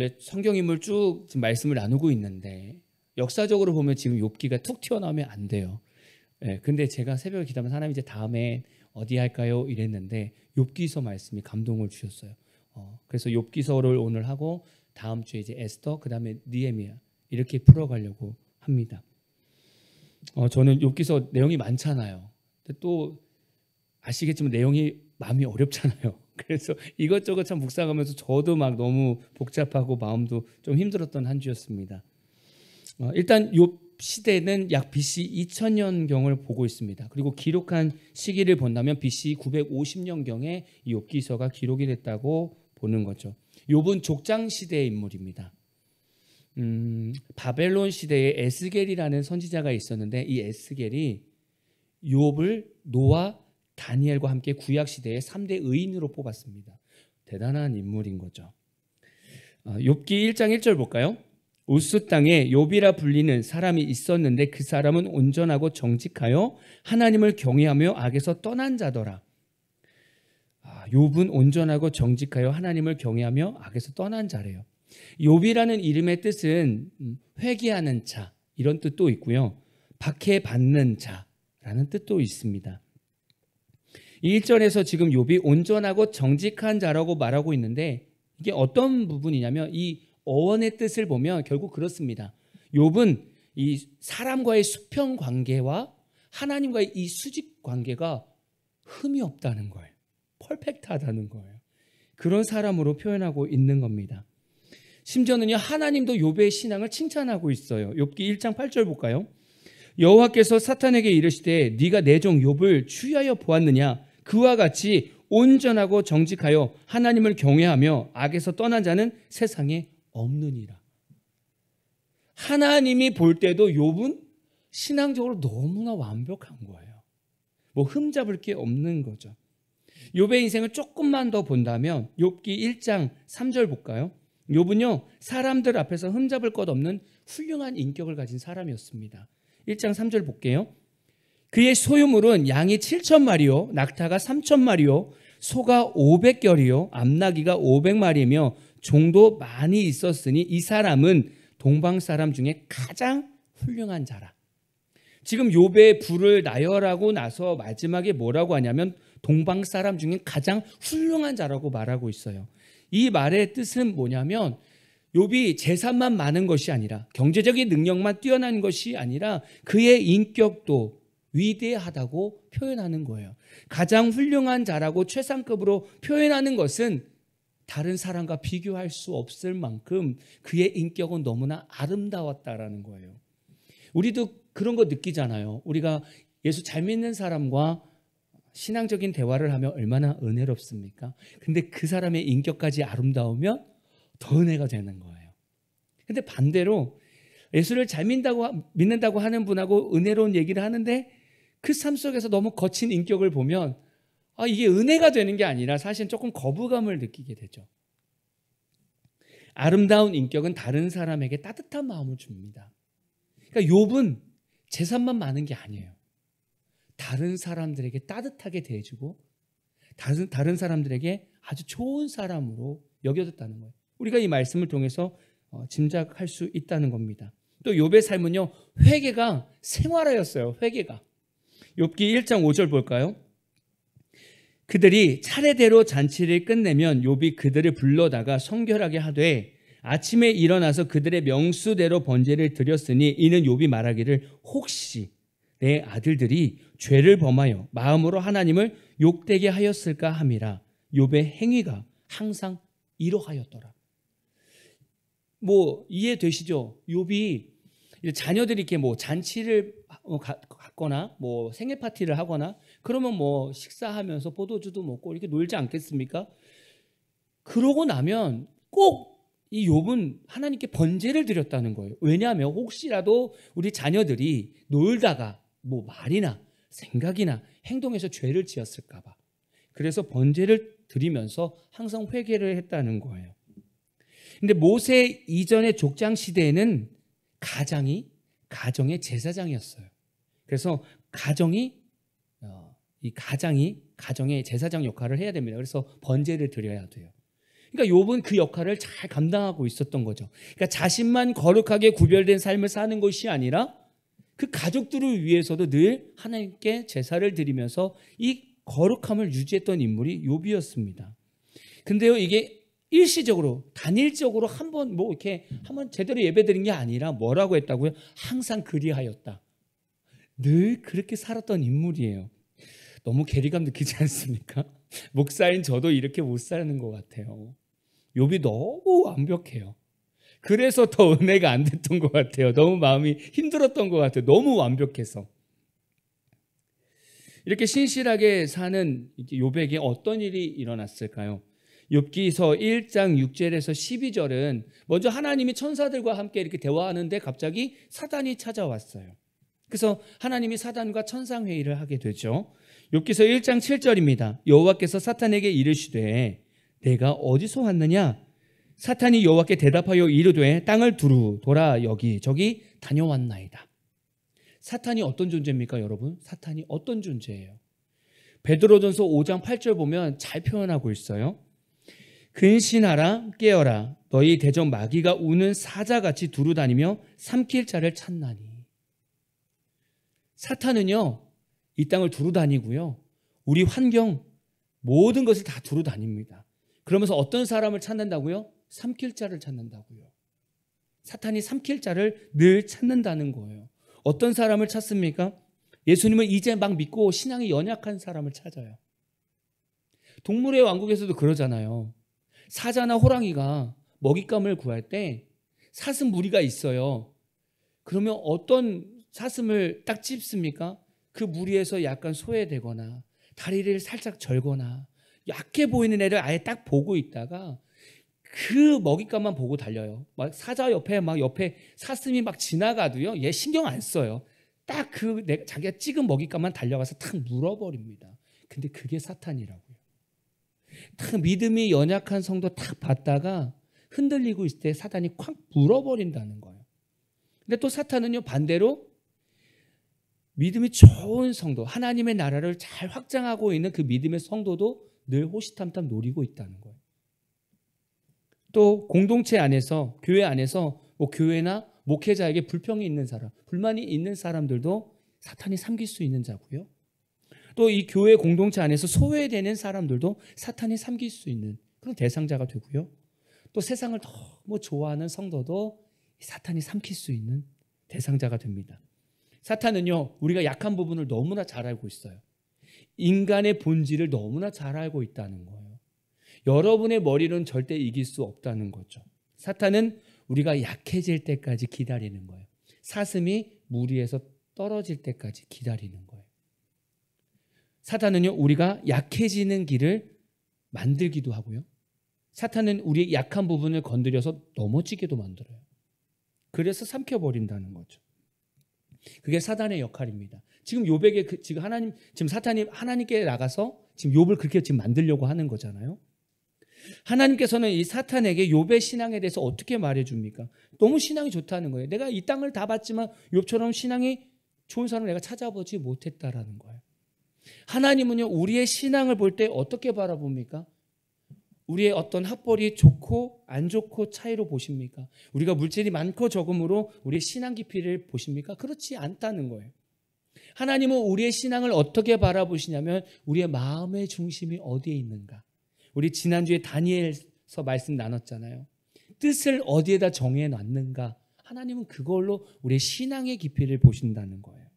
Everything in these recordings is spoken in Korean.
원래 성경 인물 쭉 지금 말씀을 나누고 있는데 역사적으로 보면 지금 욥기가 툭 튀어나오면 안 돼요. 근데 제가 새벽에 기도하면서 하나님 이제 다음에 어디 할까요? 이랬는데 욥기서 말씀이 감동을 주셨어요. 그래서 욥기서를 오늘 하고 다음 주에 이제 에스더, 그 다음에 느헤미야 이렇게 풀어가려고 합니다. 저는 욥기서 내용이 많잖아요. 근데 또 아시겠지만 내용이 마음이 어렵잖아요. 그래서 이것저것 참 묵상하면서 저도 막 너무 복잡하고 마음도 좀 힘들었던 한 주였습니다. 일단 욥 시대는 약 BC 2000년경을 보고 있습니다. 그리고 기록한 시기를 본다면 BC 950년경에 이 욥기서가 기록이 됐다고 보는 거죠. 욥은 족장 시대의 인물입니다. 바벨론 시대에 에스겔이라는 선지자가 있었는데 이 에스겔이 욥을 노아, 다니엘과 함께 구약 시대의 3대 의인으로 뽑았습니다. 대단한 인물인 거죠. 욥기 1장 1절 볼까요? 우스 땅에 욥이라 불리는 사람이 있었는데 그 사람은 온전하고 정직하여 하나님을 경외하며 악에서 떠난 자더라. 욥은 온전하고 정직하여 하나님을 경외하며 악에서 떠난 자래요. 욥이라는 이름의 뜻은 회개하는 자 이런 뜻도 있고요. 박해받는 자라는 뜻도 있습니다. 이 1절에서 지금 욥이 온전하고 정직한 자라고 말하고 있는데 이게 어떤 부분이냐면 이 어원의 뜻을 보면 결국 그렇습니다. 욥은 이 사람과의 수평 관계와 하나님과의 이 수직 관계가 흠이 없다는 거예요. 퍼펙트하다는 거예요. 그런 사람으로 표현하고 있는 겁니다. 심지어는요 하나님도 욥의 신앙을 칭찬하고 있어요. 욥기 1장 8절 볼까요? 여호와께서 사탄에게 이르시되 네가 내 종 욥을 추위하여 보았느냐? 그와 같이 온전하고 정직하여 하나님을 경외하며 악에서 떠난 자는 세상에 없느니라. 하나님이 볼 때도 욥은 신앙적으로 너무나 완벽한 거예요. 뭐 흠잡을 게 없는 거죠. 욥의 인생을 조금만 더 본다면 욥기 1장 3절 볼까요? 욥은요 사람들 앞에서 흠잡을 것 없는 훌륭한 인격을 가진 사람이었습니다. 1장 3절 볼게요. 그의 소유물은 양이 7,000마리요 낙타가 3,000마리요 소가 500결이요 암나귀가 500마리이며 종도 많이 있었으니 이 사람은 동방 사람 중에 가장 훌륭한 자라. 지금 욥의 부를 나열하고 나서 마지막에 뭐라고 하냐면 동방 사람 중에 가장 훌륭한 자라고 말하고 있어요. 이 말의 뜻은 뭐냐면 욥이 재산만 많은 것이 아니라 경제적인 능력만 뛰어난 것이 아니라 그의 인격도 위대하다고 표현하는 거예요. 가장 훌륭한 자라고 최상급으로 표현하는 것은 다른 사람과 비교할 수 없을 만큼 그의 인격은 너무나 아름다웠다라는 거예요. 우리도 그런 거 느끼잖아요. 우리가 예수 잘 믿는 사람과 신앙적인 대화를 하면 얼마나 은혜롭습니까? 근데 그 사람의 인격까지 아름다우면 더 은혜가 되는 거예요. 근데 반대로 예수를 잘 믿는다고 하는 분하고 은혜로운 얘기를 하는데 그 삶 속에서 너무 거친 인격을 보면 이게 은혜가 되는 게 아니라 사실 조금 거부감을 느끼게 되죠. 아름다운 인격은 다른 사람에게 따뜻한 마음을 줍니다. 그러니까 욥은 재산만 많은 게 아니에요. 다른 사람들에게 따뜻하게 대해주고 다른 사람들에게 아주 좋은 사람으로 여겨졌다는 거예요. 우리가 이 말씀을 통해서 짐작할 수 있다는 겁니다. 또 욥의 삶은요 회개가 생활화였어요. 회개가. 욥기 1장 5절 볼까요? 그들이 차례대로 잔치를 끝내면 욥이 그들을 불러다가 성결하게 하되 아침에 일어나서 그들의 명수대로 번제를 드렸으니 이는 욥이 말하기를 혹시 내 아들들이 죄를 범하여 마음으로 하나님을 욕되게 하였을까 함이라. 욥의 행위가 항상 이러하였더라. 뭐 이해되시죠? 욥이 자녀들이 이렇게 뭐 잔치를 갖거나 뭐 생일 파티를 하거나 그러면 뭐 식사하면서 포도주도 먹고 이렇게 놀지 않겠습니까? 그러고 나면 꼭 이 욥은 하나님께 번제를 드렸다는 거예요. 왜냐하면 혹시라도 우리 자녀들이 놀다가 뭐 말이나 생각이나 행동에서 죄를 지었을까 봐. 그래서 번제를 드리면서 항상 회개를 했다는 거예요. 근데 모세 이전의 족장 시대에는 가정의 제사장이었어요. 그래서 가정의 제사장 역할을 해야 됩니다. 그래서 번제를 드려야 돼요. 그러니까 욥은 그 역할을 잘 감당하고 있었던 거죠. 그러니까 자신만 거룩하게 구별된 삶을 사는 것이 아니라 그 가족들을 위해서도 늘 하나님께 제사를 드리면서 이 거룩함을 유지했던 인물이 욥이었습니다. 근데요, 이게 일시적으로 단일적으로 한번 이렇게 한번 제대로 예배드린 게 아니라 뭐라고 했다고요? 항상 그리하였다. 늘 그렇게 살았던 인물이에요. 너무 괴리감 느끼지 않습니까? 목사인 저도 이렇게 못 사는 것 같아요. 욥이 너무 완벽해요. 그래서 더 은혜가 안 됐던 것 같아요. 너무 마음이 힘들었던 것 같아요. 너무 완벽해서. 이렇게 신실하게 사는 욥에게 어떤 일이 일어났을까요? 욥기서 1장 6절에서 12절은 먼저 하나님이 천사들과 함께 이렇게 대화하는데 갑자기 사단이 찾아왔어요. 그래서 하나님이 사단과 천상회의를 하게 되죠. 욥기서 1장 7절입니다. 여호와께서 사탄에게 이르시되 내가 어디서 왔느냐? 사탄이 여호와께 대답하여 이르되 땅을 두루 돌아 여기저기 다녀왔나이다. 사탄이 어떤 존재입니까, 여러분? 사탄이 어떤 존재예요? 베드로전서 5장 8절 보면 잘 표현하고 있어요. 근신하라 깨어라 너희 대적 마귀가 우는 사자같이 두루 다니며 삼킬 자를 찾나니. 사탄은요 이 땅을 두루 다니고요 우리 환경 모든 것을 다 두루 다닙니다. 그러면서 어떤 사람을 찾는다고요? 삼킬 자를 찾는다고요. 사탄이 삼킬 자를 늘 찾는다는 거예요. 어떤 사람을 찾습니까? 예수님을 이제 막 믿고 신앙이 연약한 사람을 찾아요. 동물의 왕국에서도 그러잖아요. 사자나 호랑이가 먹잇감을 구할 때 사슴 무리가 있어요. 그러면 어떤 사슴을 딱 찝습니까? 그 무리에서 약간 소외되거나 다리를 살짝 절거나 약해 보이는 애를 아예 딱 보고 있다가 그 먹잇감만 보고 달려요. 막 사자 옆에 사슴이 막 지나가도요 얘 신경 안 써요. 딱 자기가 찍은 먹잇감만 달려가서 탁 물어버립니다. 근데 그게 사탄이라고요. 딱 믿음이 연약한 성도 딱 봤다가 흔들리고 있을 때 사탄이 콱 물어버린다는 거예요. 근데 또 사탄은요 반대로 믿음이 좋은 성도, 하나님의 나라를 잘 확장하고 있는 그 믿음의 성도도 늘 호시탐탐 노리고 있다는 거예요. 또 공동체 안에서, 교회 안에서 교회나 목회자에게 불평이 있는 사람, 불만이 있는 사람들도 사탄이 삼킬 수 있는 자고요. 또 이 교회 공동체 안에서 소외되는 사람들도 사탄이 삼킬 수 있는 그런 대상자가 되고요. 또 세상을 너무 좋아하는 성도도 사탄이 삼킬 수 있는 대상자가 됩니다. 사탄은요 우리가 약한 부분을 너무나 잘 알고 있어요. 인간의 본질을 너무나 잘 알고 있다는 거예요. 여러분의 머리로는 절대 이길 수 없다는 거죠. 사탄은 우리가 약해질 때까지 기다리는 거예요. 사슴이 무리에서 떨어질 때까지 기다리는 거예요. 사탄은요 우리가 약해지는 길을 만들기도 하고요. 사탄은 우리의 약한 부분을 건드려서 넘어지게도 만들어요. 그래서 삼켜버린다는 거죠. 그게 사탄의 역할입니다. 지금 욥에게 지금 사탄이 하나님께 나가서 지금 욥을 그렇게 지금 만들려고 하는 거잖아요. 하나님께서는 이 사탄에게 욥의 신앙에 대해서 어떻게 말해줍니까? 너무 신앙이 좋다는 거예요. 내가 이 땅을 다 봤지만 욥처럼 신앙이 좋은 사람을 내가 찾아보지 못했다라는 거예요. 하나님은요 우리의 신앙을 볼 때 어떻게 바라봅니까? 우리의 어떤 학벌이 좋고 안 좋고 차이로 보십니까? 우리가 물질이 많고 적음으로 우리의 신앙 깊이를 보십니까? 그렇지 않다는 거예요. 하나님은 우리의 신앙을 어떻게 바라보시냐면 우리의 마음의 중심이 어디에 있는가. 우리 지난주에 다니엘서 말씀 나눴잖아요. 뜻을 어디에다 정해놨는가. 하나님은 그걸로 우리의 신앙의 깊이를 보신다는 거예요.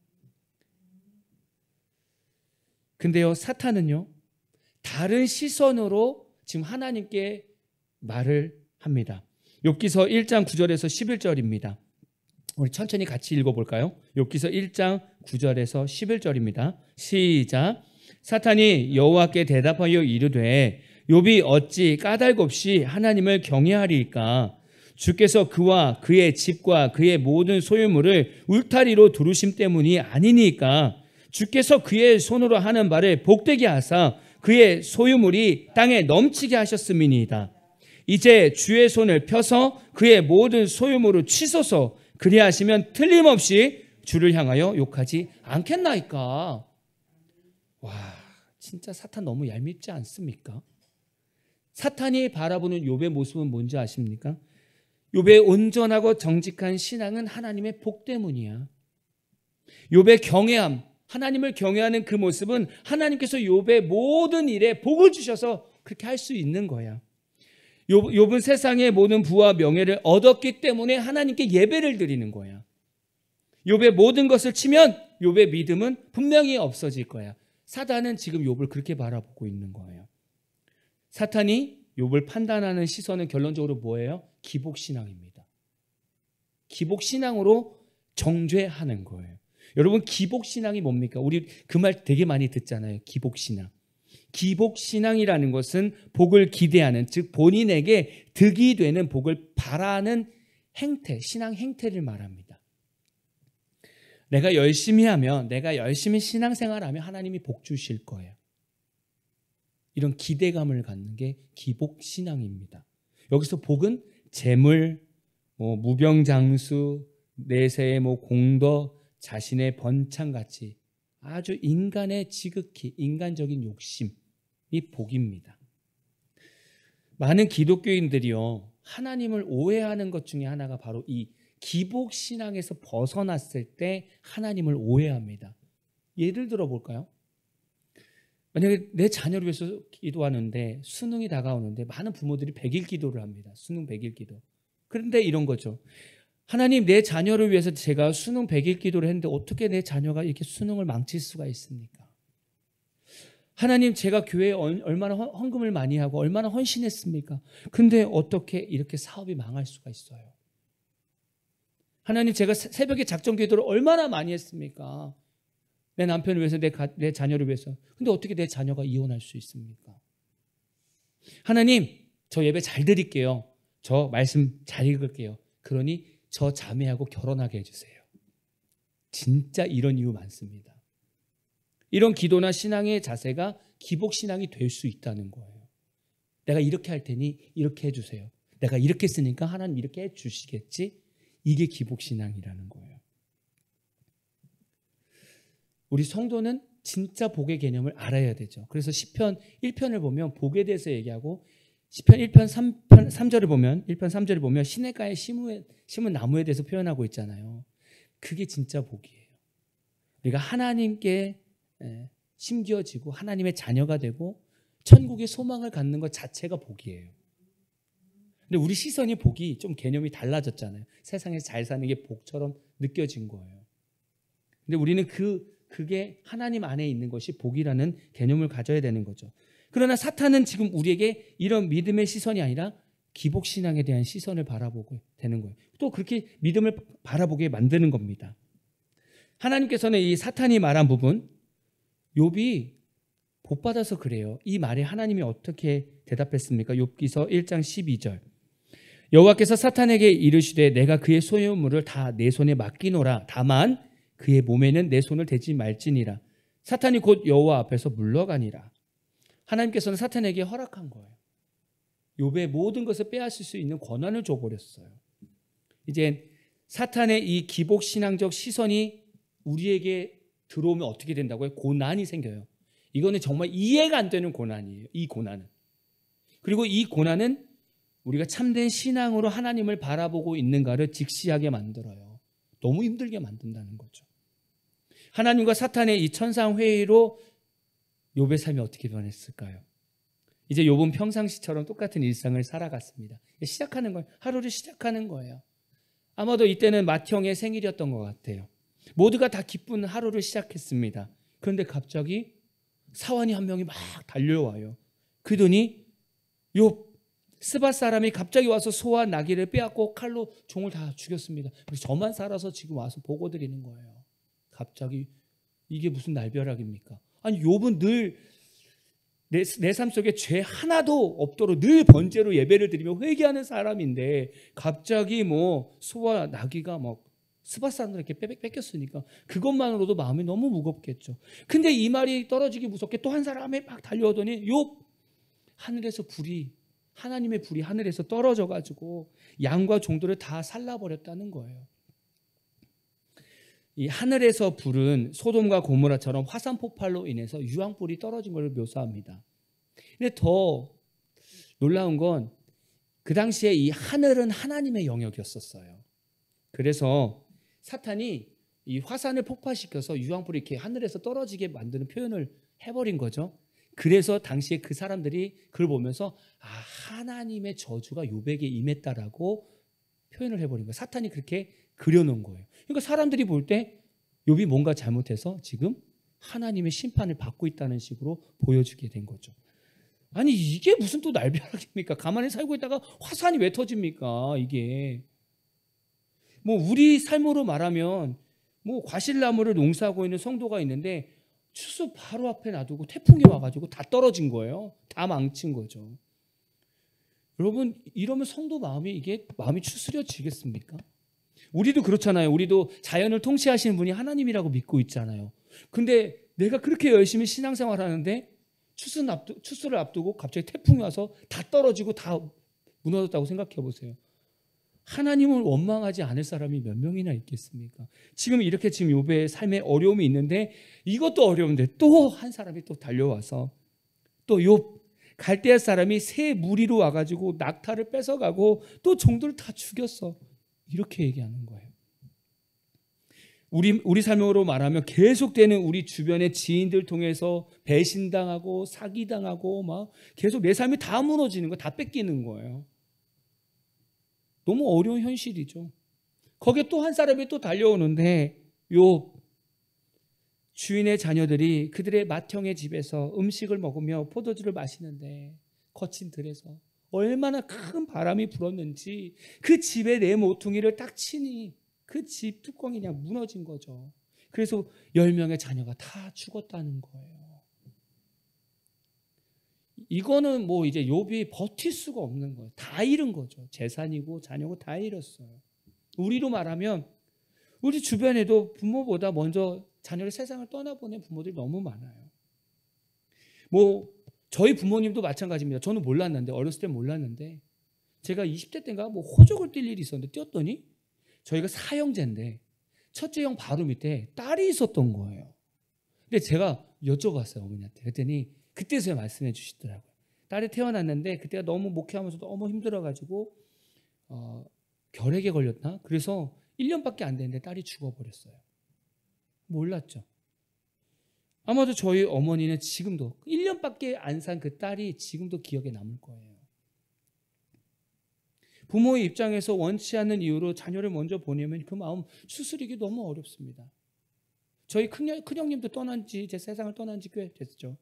근데요 사탄은요 다른 시선으로 지금 하나님께 말을 합니다. 욥기서 1장 9절에서 11절입니다. 우리 천천히 같이 읽어볼까요? 욥기서 1장 9절에서 11절입니다. 시작. 사탄이 여호와께 대답하여 이르되 욥이 어찌 까닭없이 하나님을 경외하리이까? 주께서 그와 그의 집과 그의 모든 소유물을 울타리로 두르심 때문이 아니니까. 주께서 그의 손으로 하는 바를 복되게 하사 그의 소유물이 땅에 넘치게 하셨음이니이다. 이제 주의 손을 펴서 그의 모든 소유물을 치소서. 그리하시면 틀림없이 주를 향하여 욕하지 않겠나이까. 와, 진짜 사탄 너무 얄밉지 않습니까? 사탄이 바라보는 욥의 모습은 뭔지 아십니까? 욥의 온전하고 정직한 신앙은 하나님의 복 때문이야. 욥의 경외함, 하나님을 경외하는 그 모습은 하나님께서 욥의 모든 일에 복을 주셔서 그렇게 할 수 있는 거야. 욥은 세상의 모든 부와 명예를 얻었기 때문에 하나님께 예배를 드리는 거야. 욥의 모든 것을 치면 욥의 믿음은 분명히 없어질 거야. 사단은 지금 욥을 그렇게 바라보고 있는 거예요. 사탄이 욥을 판단하는 시선은 결론적으로 뭐예요? 기복신앙입니다. 기복신앙으로 정죄하는 거예요. 여러분, 기복신앙이 뭡니까? 우리 그 말 되게 많이 듣잖아요. 기복신앙. 기복신앙이라는 것은 복을 기대하는, 즉 본인에게 득이 되는 복을 바라는 행태, 신앙 행태를 말합니다. 내가 열심히 하면, 내가 열심히 신앙생활하면 하나님이 복 주실 거예요. 이런 기대감을 갖는 게 기복신앙입니다. 여기서 복은 재물, 무병장수, 내세의 공덕, 자신의 번창같이 아주 인간의 지극히 인간적인 욕심이 복입니다. 많은 기독교인들이요, 하나님을 오해하는 것 중에 하나가 바로 이 기복신앙에서 벗어났을 때 하나님을 오해합니다. 예를 들어 볼까요? 만약에 내 자녀를 위해서 기도하는데 수능이 다가오는데 많은 부모들이 100일 기도를 합니다. 수능 100일 기도. 그런데 이런 거죠. 하나님, 내 자녀를 위해서 제가 수능 100일 기도를 했는데 어떻게 내 자녀가 이렇게 수능을 망칠 수가 있습니까? 하나님, 제가 교회에 얼마나 헌금을 많이 하고 얼마나 헌신했습니까? 근데 어떻게 이렇게 사업이 망할 수가 있어요? 하나님, 제가 새벽에 작정 기도를 얼마나 많이 했습니까? 내 남편을 위해서, 내 자녀를 위해서. 근데 어떻게 내 자녀가 이혼할 수 있습니까? 하나님, 저 예배 잘 드릴게요. 저 말씀 잘 읽을게요. 그러니 저 자매하고 결혼하게 해주세요. 진짜 이런 이유 많습니다. 이런 기도나 신앙의 자세가 기복신앙이 될 수 있다는 거예요. 내가 이렇게 할 테니 이렇게 해주세요. 내가 이렇게 쓰니까 하나님 이렇게 해주시겠지? 이게 기복신앙이라는 거예요. 우리 성도는 진짜 복의 개념을 알아야 되죠. 그래서 시편 1편을 보면 복에 대해서 얘기하고, 시편 1편 3절을 보면, 1편 3절을 보면 시냇가에 심은 나무에 대해서 표현하고 있잖아요. 그게 진짜 복이에요. 우리가 하나님께 심겨지고 하나님의 자녀가 되고 천국의 소망을 갖는 것 자체가 복이에요. 근데 우리 시선이 복이 좀 개념이 달라졌잖아요. 세상에서 잘 사는 게 복처럼 느껴진 거예요. 근데 우리는 그게 하나님 안에 있는 것이 복이라는 개념을 가져야 되는 거죠. 그러나 사탄은 지금 우리에게 이런 믿음의 시선이 아니라 기복신앙에 대한 시선을 바라보고 되는 거예요. 또 그렇게 믿음을 바라보게 만드는 겁니다. 하나님께서는 이 사탄이 말한 부분, 욥이 복받아서 그래요. 이 말에 하나님이 어떻게 대답했습니까? 욥기서 1장 12절. 여호와께서 사탄에게 이르시되 내가 그의 소유물을 다 내 손에 맡기노라. 다만 그의 몸에는 내 손을 대지 말지니라. 사탄이 곧 여호와 앞에서 물러가니라. 하나님께서는 사탄에게 허락한 거예요. 욥의 모든 것을 빼앗을 수 있는 권한을 줘버렸어요. 이제 사탄의 이 기복신앙적 시선이 우리에게 들어오면 어떻게 된다고요? 고난이 생겨요. 이거는 정말 이해가 안 되는 고난이에요. 이 고난은. 그리고 이 고난은 우리가 참된 신앙으로 하나님을 바라보고 있는가를 직시하게 만들어요. 너무 힘들게 만든다는 거죠. 하나님과 사탄의 이 천상회의로 욥의 삶이 어떻게 변했을까요? 이제 욥은 평상시처럼 똑같은 일상을 살아갔습니다. 시작하는 거예요. 하루를 시작하는 거예요. 아마도 이때는 맏형의 생일이었던 것 같아요. 모두가 다 기쁜 하루를 시작했습니다. 그런데 갑자기 사환이 한 명이 막 달려와요. 그러더니 욥, 스밧 사람이 갑자기 와서 소와 나귀를 빼앗고 칼로 종을 다 죽였습니다. 그래서 저만 살아서 지금 와서 보고 드리는 거예요. 갑자기 이게 무슨 날벼락입니까? 아니, 욥은 늘 내 삶 속에 죄 하나도 없도록 늘 번제로 예배를 드리며 회개하는 사람인데 갑자기 소와 나귀가 스밧 사람들에게 뺏겼으니까 그것만으로도 마음이 너무 무겁겠죠. 근데 이 말이 떨어지기 무섭게 또 한 사람이 막 달려오더니 욥, 하늘에서 하나님의 불이 하늘에서 떨어져가지고 양과 종들을 다 살라버렸다는 거예요. 이 하늘에서 불은 소돔과 고모라처럼 화산 폭발로 인해서 유황불이 떨어진 것을 묘사합니다. 근데 더 놀라운 건 그 당시에 이 하늘은 하나님의 영역이었었어요. 그래서 사탄이 이 화산을 폭파시켜서 유황불이 이렇게 하늘에서 떨어지게 만드는 표현을 해버린 거죠. 그래서 당시에 그 사람들이 그걸 보면서 하나님의 저주가 욥에게 임했다라고 표현을 해버린 거예요. 사탄이 그렇게 그려놓은 거예요. 그러니까 사람들이 볼 때 욥이 뭔가 잘못해서 지금 하나님의 심판을 받고 있다는 식으로 보여주게 된 거죠. 아니 이게 무슨 또 날벼락입니까? 가만히 살고 있다가 화산이 왜 터집니까? 이게 뭐 우리 삶으로 말하면 뭐 과실나무를 농사하고 있는 성도가 있는데 추수 바로 앞에 놔두고 태풍이 와가지고 다 떨어진 거예요. 다 망친 거죠. 여러분 이러면 성도 마음이 추스려지겠습니까? 우리도 그렇잖아요. 우리도 자연을 통치하시는 분이 하나님이라고 믿고 있잖아요. 근데 내가 그렇게 열심히 신앙생활 하는데 추수를 앞두고 갑자기 태풍이 와서 다 떨어지고 다 무너졌다고 생각해 보세요. 하나님을 원망하지 않을 사람이 몇 명이나 있겠습니까? 지금 욥의 삶에 어려움이 있는데 이것도 어려운데 또 한 사람이 또 달려와서 또 욥 갈대아 사람이 새 무리로 와가지고 낙타를 뺏어가고 또 종들을 다 죽였어. 이렇게 얘기하는 거예요. 우리 삶으로 말하면 계속되는 우리 주변의 지인들 통해서 배신당하고 사기당하고 막 계속 내 삶이 다 무너지는 거, 다 뺏기는 거예요. 너무 어려운 현실이죠. 거기에 또 한 사람이 또 달려오는데 욥 주인의 자녀들이 그들의 맏형의 집에서 음식을 먹으며 포도주를 마시는데 거친 들에서 얼마나 큰 바람이 불었는지 그 집에 내 모퉁이를 딱 치니 그 집 뚜껑이 그냥 무너진 거죠. 그래서 10명의 자녀가 다 죽었다는 거예요. 이거는 뭐 이제 욥이 버틸 수가 없는 거예요. 다 잃은 거죠. 재산이고 자녀고 다 잃었어요. 우리로 말하면 우리 주변에도 부모보다 먼저 자녀를 세상을 떠나보낸 부모들이 너무 많아요. 뭐 저희 부모님도 마찬가지입니다. 저는 몰랐는데 어렸을 때 몰랐는데 제가 20대 때인가 뭐 호적을 뛸 일이 있었는데 뛰었더니 저희가 4형제인데 첫째 형 바로 밑에 딸이 있었던 거예요. 근데 제가 여쭤봤어요 어머니한테. 그랬더니 그때서야 말씀해 주시더라고요. 딸이 태어났는데 그때가 너무 목회하면서 너무 힘들어가지고 결핵에 걸렸나? 그래서 1년밖에 안 됐는데 딸이 죽어버렸어요. 몰랐죠. 아마도 저희 어머니는 지금도 1년밖에 안 산 그 딸이 지금도 기억에 남을 거예요. 부모의 입장에서 원치 않는 이유로 자녀를 먼저 보내면 그 마음 추스리기 너무 어렵습니다. 저희 큰형님도 이제 세상을 떠난 지 꽤 됐죠.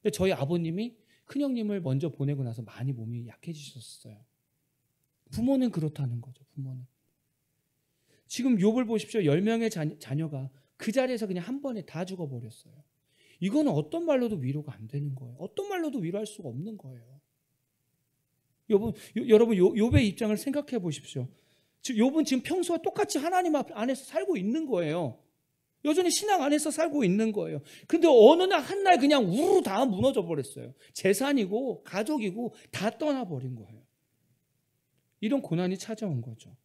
근데 저희 아버님이 큰형님을 먼저 보내고 나서 많이 몸이 약해지셨어요. 부모는 그렇다는 거죠. 부모는. 지금 욥을 보십시오. 10명의 자녀가 그 자리에서 그냥 한 번에 다 죽어버렸어요. 이거는 어떤 말로도 위로가 안 되는 거예요. 어떤 말로도 위로할 수가 없는 거예요. 여러분 욥의 입장을 생각해 보십시오. 욥은 지금 평소와 똑같이 하나님 안에서 살고 있는 거예요. 여전히 신앙 안에서 살고 있는 거예요. 근데 어느 날 한날 그냥 우르르 다 무너져 버렸어요. 재산이고 가족이고 다 떠나버린 거예요. 이런 고난이 찾아온 거죠.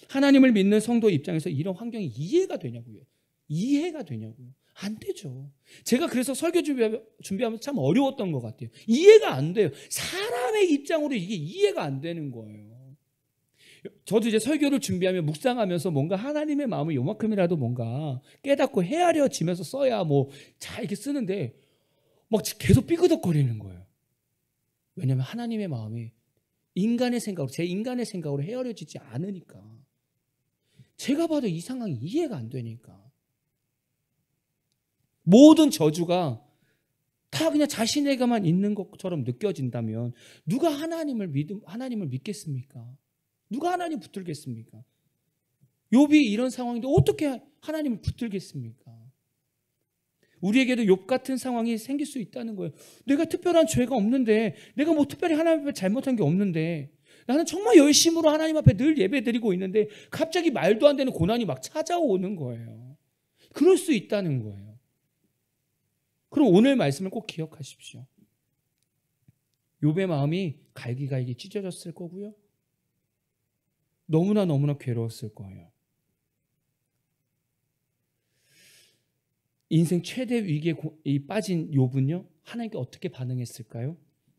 하나님을 믿는 성도 입장에서 이런 환경이 이해가 되냐고요. 이해가 되냐고요. 안 되죠. 제가 그래서 설교 준비하면서 참 어려웠던 것 같아요. 이해가 안 돼요. 사람의 입장으로 이게 이해가 안 되는 거예요. 저도 이제 설교를 준비하면 묵상하면서 뭔가 하나님의 마음을 요만큼이라도 뭔가 깨닫고 헤아려지면서 써야 뭐 잘 이렇게 쓰는데 막 계속 삐그덕거리는 거예요. 왜냐하면 하나님의 마음이 인간의 생각으로, 제 인간의 생각으로 헤아려지지 않으니까. 제가 봐도 이 상황이 이해가 안 되니까. 모든 저주가 다 그냥 자신에게만 있는 것처럼 느껴진다면 누가 하나님을 믿겠습니까? 누가 하나님 붙들겠습니까? 욥이 이런 상황인데 어떻게 하나님을 붙들겠습니까? 우리에게도 욥 같은 상황이 생길 수 있다는 거예요. 내가 특별한 죄가 없는데, 내가 뭐 특별히 하나님 앞에 잘못한 게 없는데, 나는 정말 열심으로 하나님 앞에 늘 예배드리고 있는데 갑자기 말도 안 되는 고난이 막 찾아오는 거예요. 그럴 수 있다는 거예요. 그럼 오늘 말씀을 꼭 기억하십시오. 욥의 마음이 갈기갈기 찢어졌을 거고요. 너무나 괴로웠을 거예요. 인생 최대 위기에 빠진 욥은요, 하나님께 어떻게 반응했을까요?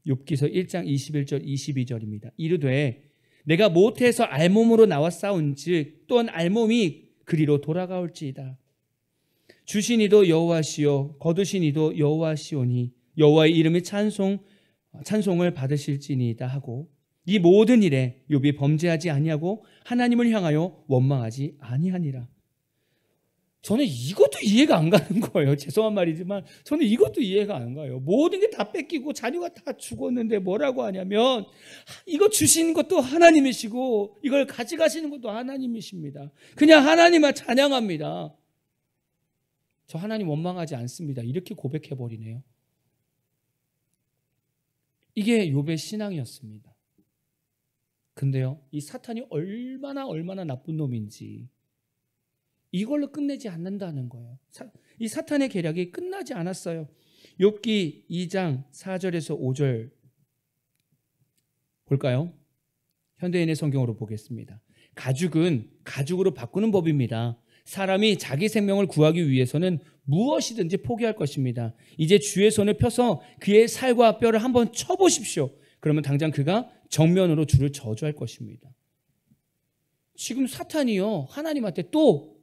욥기서 1장 21절 22절입니다. 이르되 내가 모태에서 알몸으로 나와 싸운즉 또한 알몸이 그리로 돌아가올지이다. 주신 이도 여호와시요 거두신 이도 여호와시오니 여호와의 이름의 찬송을 받으실지니이다 하고 이 모든 일에 욥이 범죄하지 아니하고 하나님을 향하여 원망하지 아니하니라. 저는 이것도 이해가 안 가는 거예요. 죄송한 말이지만 저는 이것도 이해가 안 가요. 모든 게 다 뺏기고 자녀가 다 죽었는데 뭐라고 하냐면 이거 주신 것도 하나님이시고 이걸 가져가시는 것도 하나님이십니다. 그냥 하나님만 찬양합니다. 저 하나님 원망하지 않습니다. 이렇게 고백해버리네요. 이게 욥의 신앙이었습니다. 근데요, 이 사탄이 얼마나 나쁜 놈인지 이걸로 끝내지 않는다는 거예요. 이 사탄의 계략이 끝나지 않았어요. 욥기 2장 4절에서 5절 볼까요? 현대인의 성경으로 보겠습니다. 가죽은 가죽으로 바꾸는 법입니다. 사람이 자기 생명을 구하기 위해서는 무엇이든지 포기할 것입니다. 이제 주의 손을 펴서 그의 살과 뼈를 한번 쳐보십시오. 그러면 당장 그가 정면으로 주를 저주할 것입니다. 지금 사탄이요, 하나님한테 또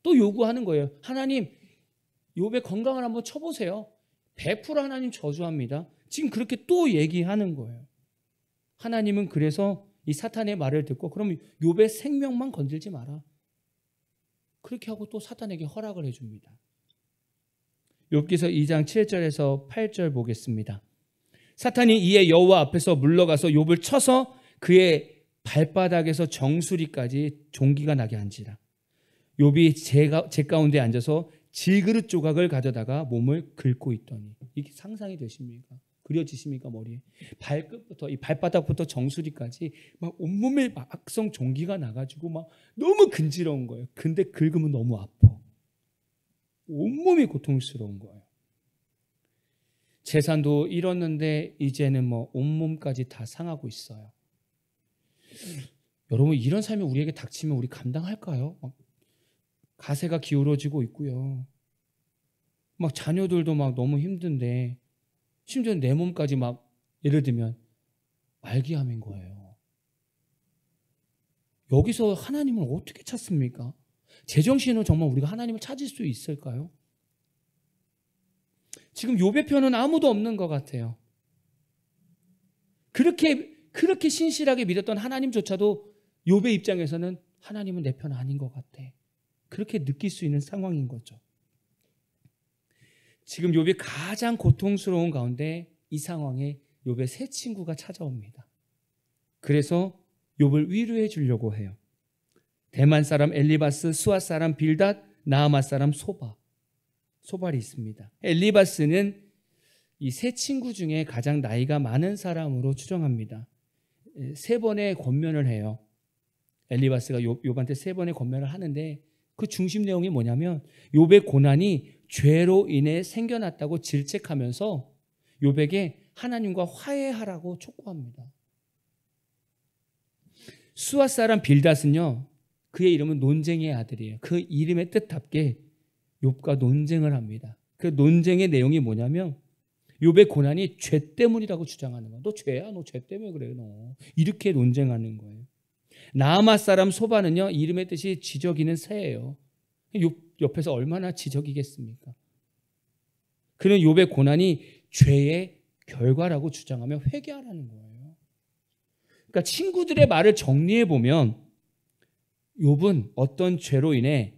요구하는 거예요. 하나님, 욥의 건강을 한번 쳐보세요. 100% 하나님 저주합니다. 지금 그렇게 또 얘기하는 거예요. 하나님은 그래서 이 사탄의 말을 듣고 그럼 욥의 생명만 건들지 마라. 그렇게 하고 또 사탄에게 허락을 해줍니다. 욥기서 2장 7절에서 8절 보겠습니다. 사탄이 이에 여호와 앞에서 물러가서 욥을 쳐서 그의 발바닥에서 정수리까지 종기가 나게 한지라. 욥이 제 가운데 앉아서 질그릇 조각을 가져다가 몸을 긁고 있더니. 이게 상상이 되십니까? 그려지십니까? 머리에 발끝부터 이 발바닥부터 정수리까지 막 온몸에 막성 종기가 나가지고 막 너무 근지러운 거예요. 근데 긁으면 너무 아파. 온몸이 고통스러운 거예요. 재산도 잃었는데 이제는 뭐 온몸까지 다 상하고 있어요. 여러분, 이런 삶이 우리에게 닥치면 우리 감당할까요? 막 가세가 기울어지고 있고요. 막 자녀들도 막 너무 힘든데 심지어 내 몸까지 막 예를 들면 말기암인 거예요. 여기서 하나님을 어떻게 찾습니까? 제정신으로 정말 우리가 하나님을 찾을 수 있을까요? 지금 욥의 편은 아무도 없는 것 같아요. 그렇게 신실하게 믿었던 하나님조차도 욥의 입장에서는 하나님은 내 편 아닌 것 같아. 그렇게 느낄 수 있는 상황인 거죠. 지금 욥이 가장 고통스러운 가운데 이 상황에 욥의 세 친구가 찾아옵니다. 그래서 욥을 위로해 주려고 해요. 대만 사람 엘리바스, 수아 사람 빌닷, 나아마 사람 소발이 있습니다. 엘리바스는 이 세 친구 중에 가장 나이가 많은 사람으로 추정합니다. 3번의 권면을 해요. 엘리바스가 욥한테 3번의 권면을 하는데 그 중심 내용이 뭐냐면 욥의 고난이 죄로 인해 생겨났다고 질책하면서 욥에게 하나님과 화해하라고 촉구합니다. 수아 사람 빌닷은요, 그의 이름은 논쟁의 아들이에요. 그 이름의 뜻답게 욥과 논쟁을 합니다. 그 논쟁의 내용이 뭐냐면 욥의 고난이 죄 때문이라고 주장하는 거예요. 너 죄야, 너 죄 때문에 그래, 너. 이렇게 논쟁하는 거예요. 나아마 사람 소바는요, 이름의 뜻이 지저귀는 새예요. 욥 옆에서 얼마나 지적이겠습니까? 그는 욥의 고난이 죄의 결과라고 주장하며 회개하라는 거예요. 그러니까 친구들의 말을 정리해 보면 욥은 어떤 죄로 인해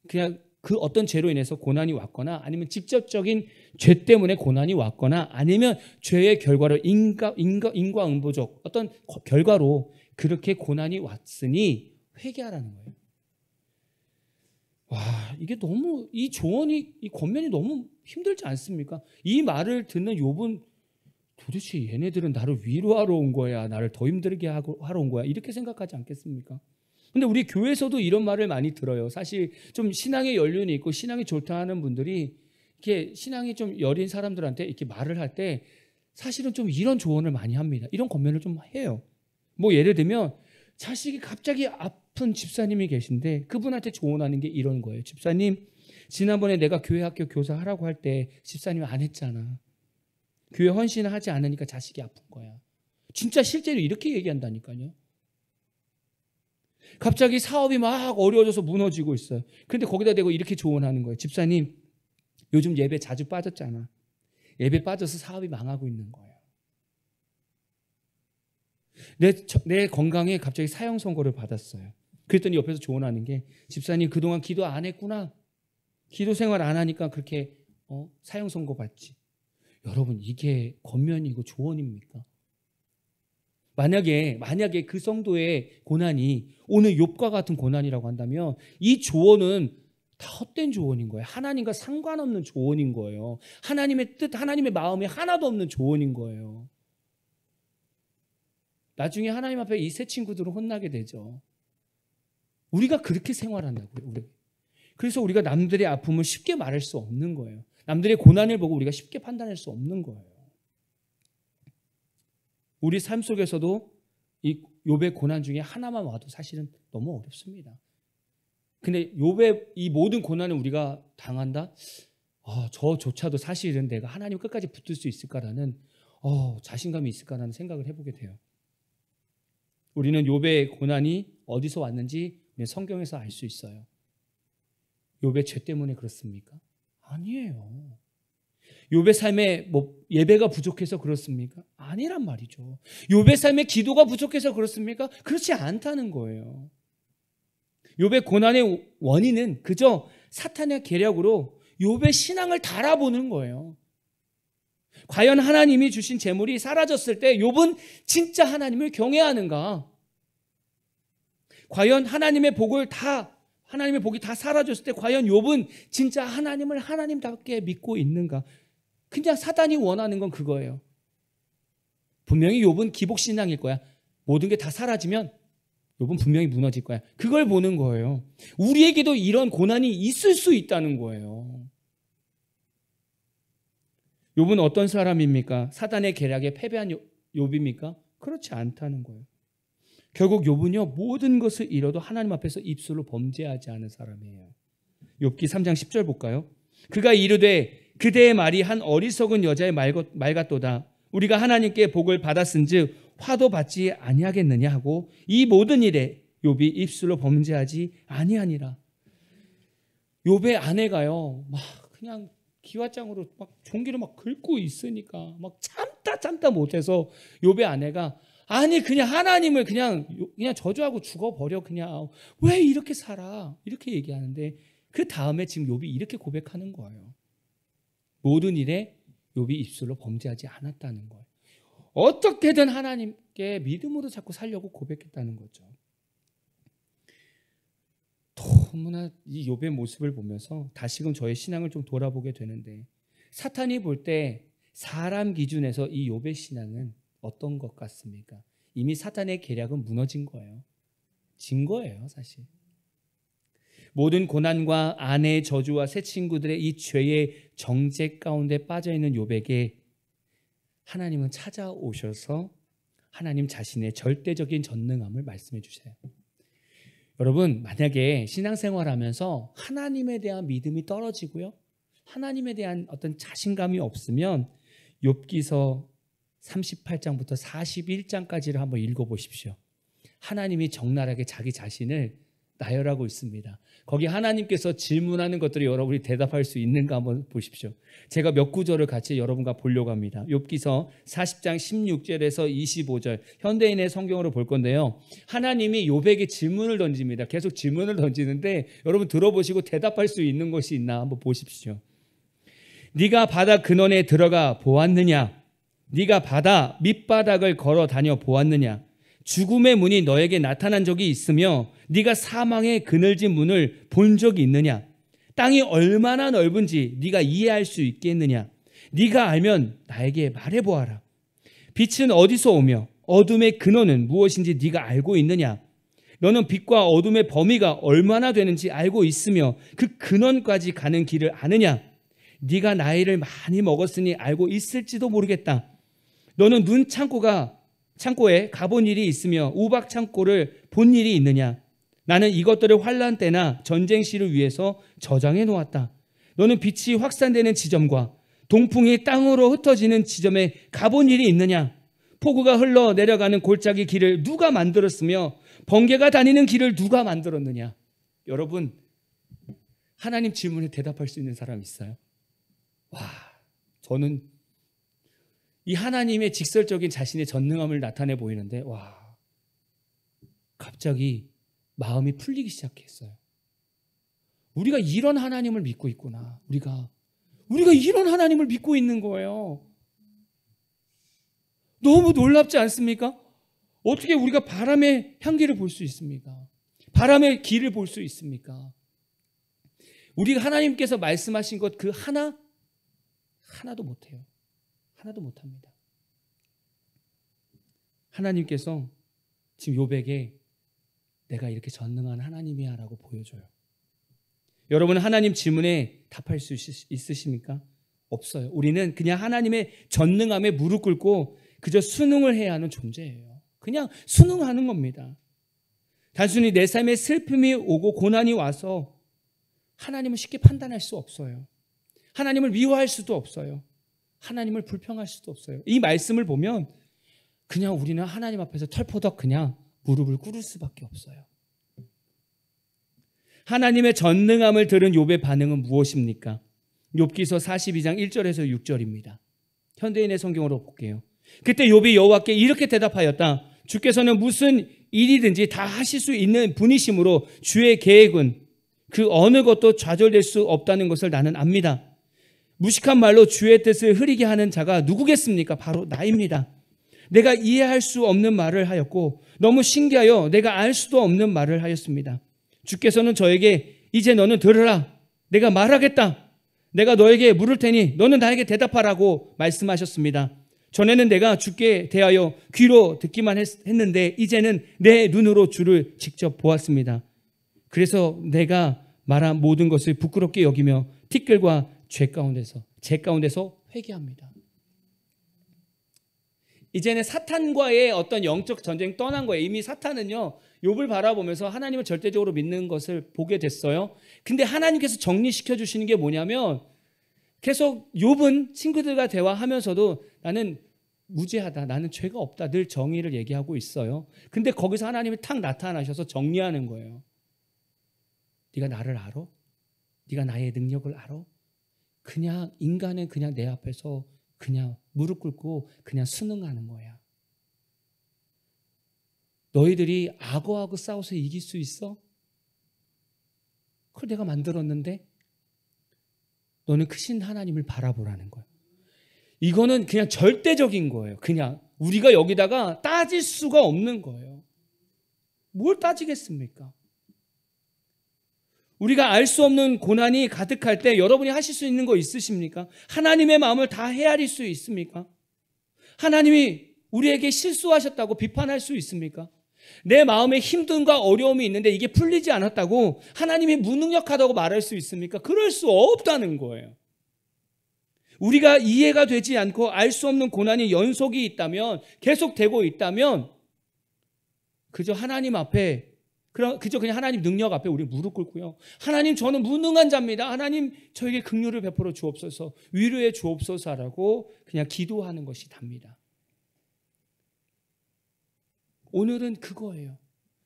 그냥 그 어떤 죄로 인해서 고난이 왔거나 아니면 직접적인 죄 때문에 고난이 왔거나 아니면 죄의 결과로 인과응보적 어떤 결과로 그렇게 고난이 왔으니 회개하라는 거예요. 와, 이게 너무 이 조언이 이 권면이 너무 힘들지 않습니까? 이 말을 듣는 욥은 도대체 얘네들은 나를 위로하러 온 거야, 나를 더 힘들게 하러 온 거야, 이렇게 생각하지 않겠습니까? 근데 우리 교회에서도 이런 말을 많이 들어요. 사실 좀 신앙의 연륜이 있고 신앙이 좋다 하는 분들이 이렇게 신앙이 좀 여린 사람들한테 이렇게 말을 할 때 사실은 좀 이런 조언을 많이 합니다. 이런 권면을 좀 해요. 뭐 예를 들면 자식이 갑자기 아픈 집사님이 계신데 그분한테 조언하는 게 이런 거예요. 집사님, 지난번에 내가 교회 학교 교사 하라고 할 때 집사님이 안 했잖아. 교회 헌신을 하지 않으니까 자식이 아픈 거야. 진짜 실제로 이렇게 얘기한다니까요. 갑자기 사업이 막 어려워져서 무너지고 있어요. 근데 거기다 대고 이렇게 조언하는 거예요. 집사님, 요즘 예배 자주 빠졌잖아. 예배 빠져서 사업이 망하고 있는 거예요. 내 건강에 갑자기 사형 선고를 받았어요. 그랬더니 옆에서 조언하는 게, 집사님 그동안 기도 안 했구나. 기도 생활 안 하니까 그렇게 사형 선고 받지. 여러분, 이게 권면이고 조언입니까? 만약에 그 성도의 고난이 오늘 욥과 같은 고난이라고 한다면 이 조언은 다 헛된 조언인 거예요. 하나님과 상관없는 조언인 거예요. 하나님의 뜻, 하나님의 마음이 하나도 없는 조언인 거예요. 나중에 하나님 앞에 이 세 친구들은 혼나게 되죠. 우리가 그렇게 생활한다고요. 그래서 우리가 남들의 아픔을 쉽게 말할 수 없는 거예요. 남들의 고난을 보고 우리가 쉽게 판단할 수 없는 거예요. 우리 삶 속에서도 이 욥의 고난 중에 하나만 와도 사실은 너무 어렵습니다. 근데 욥의 이 모든 고난을 우리가 당한다? 저조차도 사실은 내가 하나님 끝까지 붙들 수 있을까라는 자신감이 있을까라는 생각을 해보게 돼요. 우리는 욥의 고난이 어디서 왔는지 성경에서 알 수 있어요. 욥의 죄 때문에 그렇습니까? 아니에요. 욥의 삶에 예배가 부족해서 그렇습니까? 아니란 말이죠. 욥의 삶에 기도가 부족해서 그렇습니까? 그렇지 않다는 거예요. 욥의 고난의 원인은 그저 사탄의 계략으로 욥의 신앙을 달아보는 거예요. 과연 하나님이 주신 재물이 사라졌을 때 욥은 진짜 하나님을 경외하는가? 과연 하나님의 복이 다 사라졌을 때 과연 욥은 진짜 하나님을 하나님답게 믿고 있는가? 그냥 사단이 원하는 건 그거예요. 분명히 욥은 기복신앙일 거야. 모든 게 다 사라지면 욥은 분명히 무너질 거야. 그걸 보는 거예요. 우리에게도 이런 고난이 있을 수 있다는 거예요. 욥은 어떤 사람입니까? 사단의 계략에 패배한 욥입니까? 그렇지 않다는 거예요. 결국 욥은요, 모든 것을 잃어도 하나님 앞에서 입술로 범죄하지 않은 사람이에요. 욥기 3장 10절 볼까요? 그가 이르되 그대의 말이 한 어리석은 여자의 말 같도다. 우리가 하나님께 복을 받았은즉 화도 받지 아니하겠느냐 하고 이 모든 일에 욥이 입술로 범죄하지 아니하니라. 욥의 아내가요, 막 그냥 기와장으로 막 종기를 막 긁고 있으니까 막 참다 못해서 욥의 아내가 아니 그냥 하나님을 그냥 저주하고 죽어버려. 그냥 왜 이렇게 살아? 이렇게 얘기하는데 그 다음에 지금 욥이 이렇게 고백하는 거예요. 모든 일에 욥이 입술로 범죄하지 않았다는 거예요. 어떻게든 하나님께 믿음으로 자꾸 살려고 고백했다는 거죠. 너무나 이 욥의 모습을 보면서 다시금 저의 신앙을 좀 돌아보게 되는데, 사탄이 볼 때 사람 기준에서 이 욥의 신앙은 어떤 것 같습니까? 이미 사탄의 계략은 무너진 거예요. 진 거예요, 사실. 모든 고난과 아내의 저주와 새 친구들의 이 죄의 정죄 가운데 빠져있는 욥에게 하나님은 찾아오셔서 하나님 자신의 절대적인 전능함을 말씀해 주세요. 여러분, 만약에 신앙생활하면서 하나님에 대한 믿음이 떨어지고요, 하나님에 대한 어떤 자신감이 없으면 욥기서 38장부터 41장까지를 한번 읽어보십시오. 하나님이 적나라하게 자기 자신을 나열하고 있습니다. 거기 하나님께서 질문하는 것들이 여러분이 대답할 수 있는가 한번 보십시오. 제가 몇 구절을 같이 여러분과 보려고 합니다. 욥기서 40장 16절에서 25절 현대인의 성경으로 볼 건데요, 하나님이 욥에게 질문을 던집니다. 계속 질문을 던지는데 여러분 들어보시고 대답할 수 있는 것이 있나 한번 보십시오. 네가 바다 근원에 들어가 보았느냐? 네가 바다 밑바닥을 걸어 다녀 보았느냐? 죽음의 문이 너에게 나타난 적이 있으며 네가 사망의 그늘진 문을 본 적이 있느냐? 땅이 얼마나 넓은지 네가 이해할 수 있겠느냐? 네가 알면 나에게 말해보아라. 빛은 어디서 오며 어둠의 근원은 무엇인지 네가 알고 있느냐? 너는 빛과 어둠의 범위가 얼마나 되는지 알고 있으며 그 근원까지 가는 길을 아느냐? 네가 나이를 많이 먹었으니 알고 있을지도 모르겠다. 너는 눈 창고에 가본 일이 있으며 우박 창고를 본 일이 있느냐? 나는 이것들을 환난 때나 전쟁 시를 위해서 저장해 놓았다. 너는 빛이 확산되는 지점과 동풍이 땅으로 흩어지는 지점에 가본 일이 있느냐? 폭우가 흘러 내려가는 골짜기 길을 누가 만들었으며 번개가 다니는 길을 누가 만들었느냐? 여러분, 하나님 질문에 대답할 수 있는 사람 있어요? 와, 저는 이 하나님의 직설적인 자신의 전능함을 나타내 보이는데, 와, 갑자기 마음이 풀리기 시작했어요. 우리가 이런 하나님을 믿고 있구나. 우리가 이런 하나님을 믿고 있는 거예요. 너무 놀랍지 않습니까? 어떻게 우리가 바람의 향기를 볼 수 있습니까? 바람의 길을 볼 수 있습니까? 우리가 하나님께서 말씀하신 것 그 하나도 못해요. 하나도 못합니다. 하나님께서 지금 욥에게 내가 이렇게 전능한 하나님이야 라고 보여줘요. 여러분, 하나님 질문에 답할 수 있으십니까? 없어요. 우리는 그냥 하나님의 전능함에 무릎 꿇고 그저 순응을 해야 하는 존재예요. 그냥 순응하는 겁니다. 단순히 내 삶에 슬픔이 오고 고난이 와서 하나님을 쉽게 판단할 수 없어요. 하나님을 미워할 수도 없어요. 하나님을 불평할 수도 없어요. 이 말씀을 보면 그냥 우리는 하나님 앞에서 털포덕 그냥 무릎을 꿇을 수밖에 없어요. 하나님의 전능함을 들은 욥의 반응은 무엇입니까? 욥기서 42장 1절에서 6절입니다. 현대인의 성경으로 볼게요. 그때 욥이 여호와께 이렇게 대답하였다. 주께서는 무슨 일이든지 다 하실 수 있는 분이시므로 주의 계획은 그 어느 것도 좌절될 수 없다는 것을 나는 압니다. 무식한 말로 주의 뜻을 흐리게 하는 자가 누구겠습니까? 바로 나입니다. 내가 이해할 수 없는 말을 하였고 너무 신기하여 내가 알 수도 없는 말을 하였습니다. 주께서는 저에게 이제 너는 들으라. 내가 말하겠다. 내가 너에게 물을 테니 너는 나에게 대답하라고 말씀하셨습니다. 전에는 내가 주께 대하여 귀로 듣기만 했는데 이제는 내 눈으로 주를 직접 보았습니다. 그래서 내가 말한 모든 것을 부끄럽게 여기며 티끌과 제 가운데서 회개합니다. 이제는 사탄과의 어떤 영적 전쟁 떠난 거예요. 이미 사탄은요, 욥을 바라보면서 하나님을 절대적으로 믿는 것을 보게 됐어요. 근데 하나님께서 정리시켜 주시는 게 뭐냐면 계속 욥은 친구들과 대화하면서도 나는 무죄하다, 나는 죄가 없다, 늘 정의를 얘기하고 있어요. 근데 거기서 하나님이 탁 나타나셔서 정리하는 거예요. 네가 나를 알아? 네가 나의 능력을 알아? 그냥 인간은 그냥 내 앞에서 그냥 무릎 꿇고 그냥 순응하는 거야. 너희들이 악어하고 싸워서 이길 수 있어? 그걸 내가 만들었는데 너는 크신 하나님을 바라보라는 거야. 이거는 그냥 절대적인 거예요. 그냥 우리가 여기다가 따질 수가 없는 거예요. 뭘 따지겠습니까? 우리가 알 수 없는 고난이 가득할 때 여러분이 하실 수 있는 거 있으십니까? 하나님의 마음을 다 헤아릴 수 있습니까? 하나님이 우리에게 실수하셨다고 비판할 수 있습니까? 내 마음에 힘듦과 어려움이 있는데 이게 풀리지 않았다고 하나님이 무능력하다고 말할 수 있습니까? 그럴 수 없다는 거예요. 우리가 이해가 되지 않고 알 수 없는 고난이 연속이 있다면, 계속되고 있다면 그저 하나님 앞에, 그저 그냥 하나님 능력 앞에 우리 무릎 꿇고요. 하나님, 저는 무능한 자입니다. 하나님, 저에게 긍휼을 베풀어 주옵소서, 위로해 주옵소서라고 그냥 기도하는 것이 답니다. 오늘은 그거예요.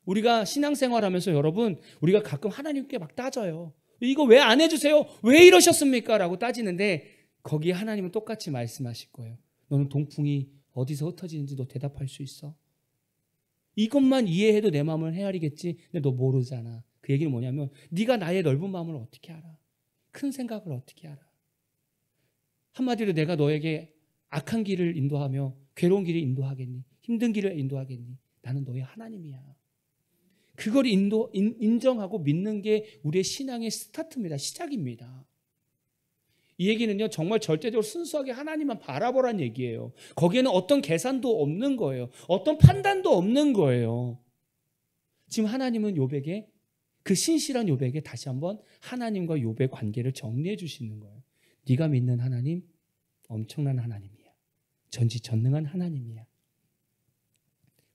우리가 신앙생활하면서 여러분, 우리가 가끔 하나님께 막 따져요. 이거 왜 안 해주세요? 왜 이러셨습니까? 라고 따지는데 거기에 하나님은 똑같이 말씀하실 거예요. 너는 동풍이 어디서 흩어지는지 너 대답할 수 있어? 이것만 이해해도 내 마음을 헤아리겠지. 근데 너 모르잖아. 그 얘기는 뭐냐면 네가 나의 넓은 마음을 어떻게 알아? 큰 생각을 어떻게 알아? 한마디로 내가 너에게 악한 길을 인도하며 괴로운 길을 인도하겠니? 힘든 길을 인도하겠니? 나는 너의 하나님이야. 그걸 인정하고 믿는 게 우리의 신앙의 스타트입니다. 시작입니다. 이 얘기는요, 정말 절대적으로 순수하게 하나님만 바라보란 얘기예요. 거기에는 어떤 계산도 없는 거예요. 어떤 판단도 없는 거예요. 지금 하나님은 욥에게, 그 신실한 욥에게 다시 한번 하나님과 욥의 관계를 정리해 주시는 거예요. 네가 믿는 하나님 엄청난 하나님이야. 전지전능한 하나님이야.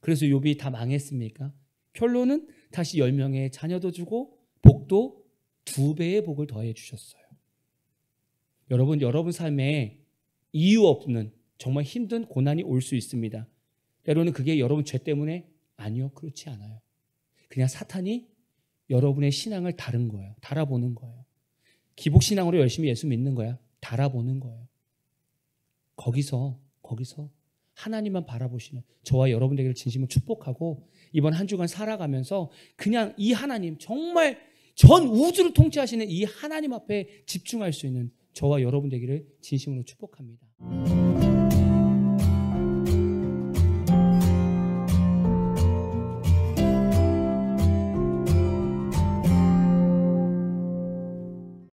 그래서 욥이 다 망했습니까? 결론은 다시 10명의 자녀도 주고 복도 2배의 복을 더해 주셨어요. 여러분 삶에 이유 없는 정말 힘든 고난이 올 수 있습니다. 때로는 그게 여러분 죄 때문에 아니요, 그렇지 않아요. 그냥 사탄이 여러분의 신앙을 다른 거예요. 달아보는 거예요. 기복신앙으로 열심히 예수 믿는 거야. 달아보는 거예요. 거기서 하나님만 바라보시는 저와 여러분 되기를 진심으로 축복하고 이번 한 주간 살아가면서 그냥 이 하나님, 정말 전 우주를 통치하시는 이 하나님 앞에 집중할 수 있는 저와 여러분 되기를 진심으로 축복합니다.